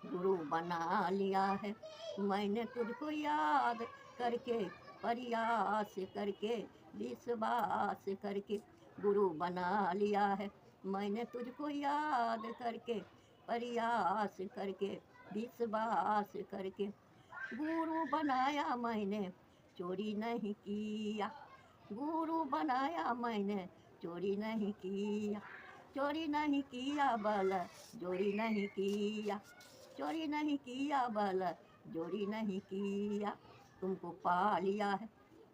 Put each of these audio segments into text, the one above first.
गुरु बना लिया है मैंने तुझको याद करके, प्रयास करके, विश्वास करके। गुरु बना लिया है मैंने तुझको याद करके, प्रयास करके, विश्वास करके। गुरु बनाया मैंने चोरी नहीं किया, गुरु बनाया मैंने चोरी नहीं किया, चोरी नहीं किया बल जोरी नहीं किया, चोरी नहीं किया बल जोरी नहीं किया। तुमको पा लिया है,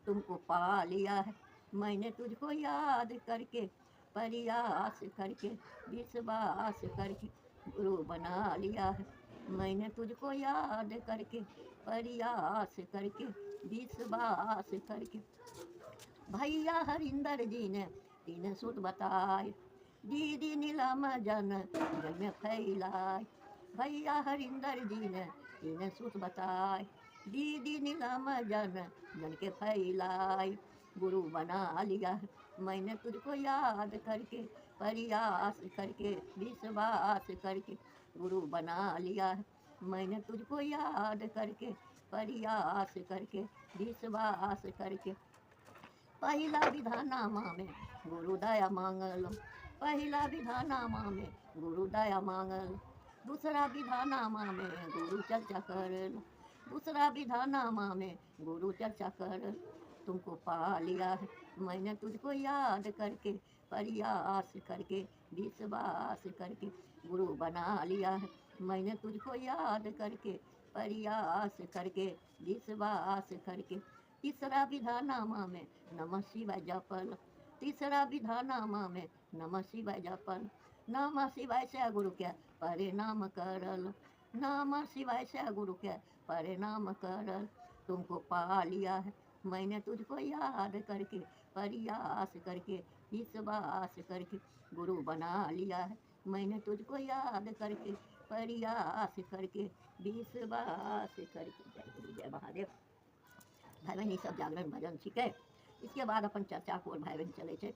तुमको पा लिया है मैंने तुझको याद करके, प्रयास करके, विश्वास करके। गुरु बना लिया है मैंने तुझको याद करके, प्रयास करके, विश्वास करके। भैया हरिंदर जी ने 3 सूत बताए, दीदी नीलम जन जन में फैलाए। भैया हरिंदर जी ने 3 सूत बताए, दीदी नीलम जन जन के फैलाए। गुरु बना लिया है मैंने तुझको याद करके, प्रयास करके, विश्वास करके। गुरु बना लिया है मैंने तुझको याद करके, प्रयास करके, विश्वास करके। पहिला विधानामा में गुरु दया मांगल, पहिला विधानामा में गुरु दया मांगल। दूसरा विधानामा में गुरु चर्चा करल, दूसरा विधानामा में गुरु चर्चा करल। तुमको पा लिया है मैंने तुझको याद करके, प्रयास करके, विश्वास करके। गुरु बना लिया है मैंने तुझको याद करके, प्रयास करके, विश्वास करके। तीसरा विधानामा में नमः शिवाय जपल, तीसरा विधानामा में नमः शिवाय जपल। नमः शिवाय से गुरु के परिणाम करल, नमः शिवाय से गुरु के परिणाम करल। तुमको पा लिया है मैंने तुझको याद करके, प्रयास करके, विश्वास करके। गुरु बना लिया है मैंने तुझको याद करके, प्रयास करके, विश्वास करके। जय गुरु जय महादेव। भाई बहन सब जागरण भजन सीखे। इसके बाद अपन चर्चा को भाई बहन चले छे।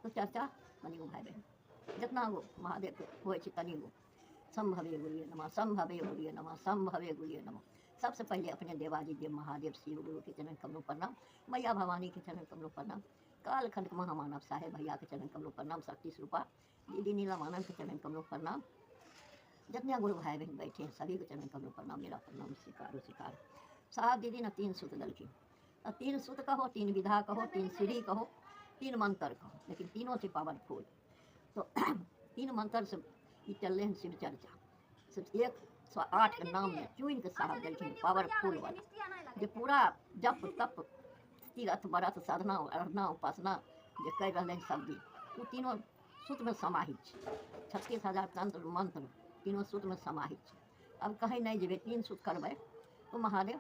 तो चर्चा बनी भाई बहन जितना गो महादेव के हो तनी गो। संभवे गुरुए नमः, संभवे गुरुए नमः, संभवे गुरुए नमः। सबसे पहले अपने देवाजी देव महादेव शिव गुरु के चरण कमलों प्रणाम, मैया भवानी के चरण कमलों प्रणाम, कालखंड महामानव साहेब भैया के चरण कमलों प्रणाम, शक्ति स्वरूपा दीदी नीलम आनंद के चरण कमलों प्रणाम। जितने गुरु भाई बहन बैठे हैं सभी के चरण कमलों प्रणाम, मेरा प्रणाम स्वीकारो स्वीकार। साहब दीदी ने 3 सूत दलखिन, 3 सूत कहो, 3 विधा कहो, 3 सीढ़ी कहो, 3 मंत्र कहो, लेकिन तीनों से पावरफुल। तो 3 मंत्र से चल रहे हैं शिव चर्चा। सिर्फ 108 के नाम में चुन के साहब दलखिन पावरफुल वाला, जो पूरा जप तप तीरथ व्रत साधना आराधना उपासना जो कर रहे हैं सब दिन, वो तीनों सूत में समाहित है। 36,000 तंत्र मंत्र तीनों सूत में समाहित है। अब कहीं नहीं जेबे 3 सूत करबे तो महादेव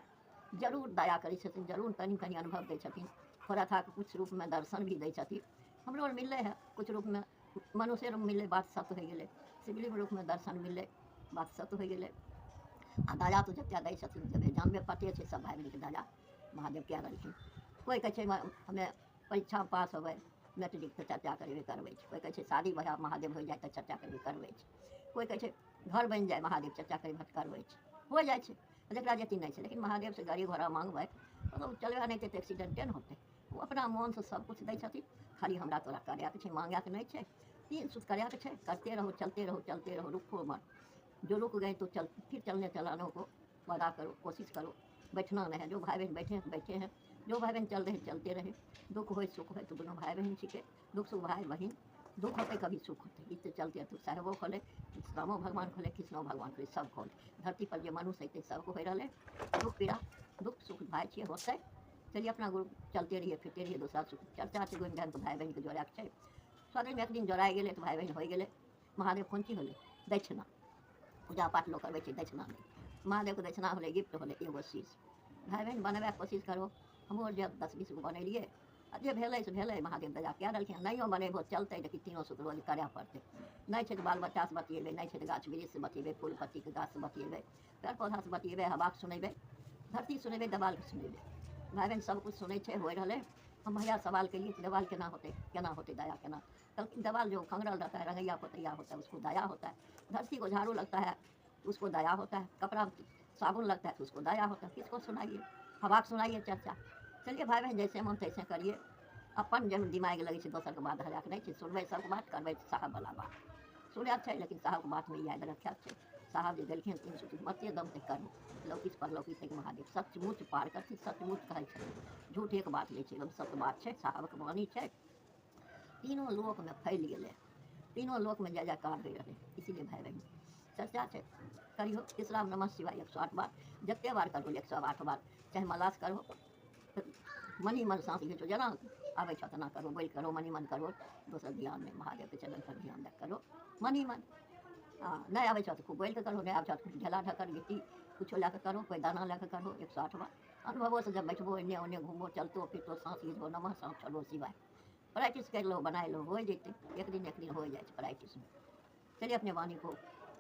जरूर दया करी छथिन, जरूर तनी तनी अनुभव दै छथिन। थोड़ा था कुछ रूप में दर्शन भी दै छथिन। हमरो मिले है कुछ रूप में मनुष्य रूप मिले बात सत्य हो गए, शिवलिंग रूप में दर्शन मिले बात सत्य हो गए। आ दया तो जत्या दै छथिन जब जानबे पते छे सब भाई बहन के दया महादेव क्या रहलखिन। कोई कहे छे हमें परीक्षा पास होवे मैट्रिक तो चर्चा करबे करबै छै, कोई कहे छे शादी ब्याह महादेव हो जाए तो चर्चा करबे करबै छै, कोई कहे छे घर बन जाए महादेव चर्चा करबे करबै छै, हो जाए छै जकरा जति नहीं है। लेकिन महादेव से गाड़ी घोड़ा मांगबै तो चलबे नहीं तो एक्सीडेंटे न होते। वो अपना मन से सब कुछ दै छथिन, खाली हमरा तोरा करैके छै, मांगैके नहीं छै। 3 सूत करैके छै, करते रहो चलते रहो चलते रहो, रुको मत। जो रुक गए तो चल फिर चलने चलाने को वादा करो, कोशिश करो, बैठना नहीं है। जो भाई बहन बैठे हैं बैठे हैं, जो भाई बहन चल रहे हैं चलते रहे। दुख हो सुख हो तो दोनों भाई बहन छिके, दुख सुख भाई बहन, दुख होते कभी सुख होते, इससे चलते तो साहेबो खोले, रामो भगवान खोले, कृष्णो भगवान खोले, सब खोले। धरती पर जो मनुष्य है सबको हो रहा है दुख पीड़ा, दुख सुख भाई छे होते। चलिए अपना गुरु चलते रहिए फिरते रहिए, दूसरा सुख चर्चा से गोविंद तो भाई बहन के जोड़ाके छै। स्वाधीन में एक दिन जोड़ाए गए तो भाई बहन हो गए। महादेव कोन चीज होले दक्षिणा, पूजा पाठ लोग करबै छै दक्षिणा नहीं, महादेव के दक्षिणा होले गिफ्ट होले एगो शीश। भाई बहन बनबे कोशिश करो, हमहूँ जब 10-20 गो बनेलिए जे भेलै से भेलै, महादेव दया कए देलखिन। नहियो बनेबो चलतै लेकिन तीनों सूत्र रोज करय पड़तै। नहीं छै तो बाल बच्चासँ बतिएबै, नहीं छै तो गाछ वृक्षसँ बतिएबै, फूल पत्तीके गाछसँ बतिएबै, पेड़ पौधासँ बतिएबै, हवाके सुनेबै, धरती सुनेबै, देवालके सुनेबै। भाई बहन सबकुछ सुनै छै हो रहलै। हम भैया सवाल केलिए कि देवाल केना होते दया केना। कहलखिन देवाल जो खंगरल रहता है रंगैया पोतैया होता है उसको दया होता है, धरती को झाड़ू लगता है उसको दया होता है, कपड़ा साबुन लगता है तो उसको दया होता है, किसको सुनाइए, हवा को सुनाइए चर्चा। चलिए भाई बहन, जैसे मन तैसे करिए, अपन जन दिमाग लगे से दोसर के बात हराक नहीं छै, सुनबै सबके बात, करबै साहब वाला बात, सुनैके छै लेकिन साहबके बात में याद रखैके छै। साहब जे देलखिन 300 मते दम तक करू, लौकिस पर लौकिस तक महादेव सचमुच पार करथिन, सचमुच कहै छै, झूठेके बात नहीं छै, एकदम सत्य बात छै, साहबके वाणी छै। तीनों लोक में फैल गए, तीनों लोक में जय जयकार हो रहे, इसीलिए भाई बहन चर्चा है, करियो तीसरा नमः शिवाय 108 बार, जत्ते बार करो 108 बार, चाहे मलास करो, मनी मन सांस घीचो, जना आबै छो तना करो, बोल करो, मनी मन करो, दोसर ध्यान में महादेव के चरण पर ध्यान दे करो, मनी मन। हाँ नहीं आबै छो तो खूब बोल के करो, नहीं आबै छो तो ढेला ढकर गिट्टी कुछो लैके करो, कोई दाना लैके करो 108 बार। अनुभवों से जब बैठबो इन्ने उन्ने घूमो चलतो फिरतो सांस घीचबो, नमः सांस चलो शिवाय, प्रैक्टिस कर लो, बनाए लो, हो जैते, एक दिन हो जाए प्रैक्टिस में। चलिए अपने वाणी को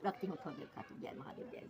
रखती हूँ थोड़ी देर खातिर। जय महादेव, जय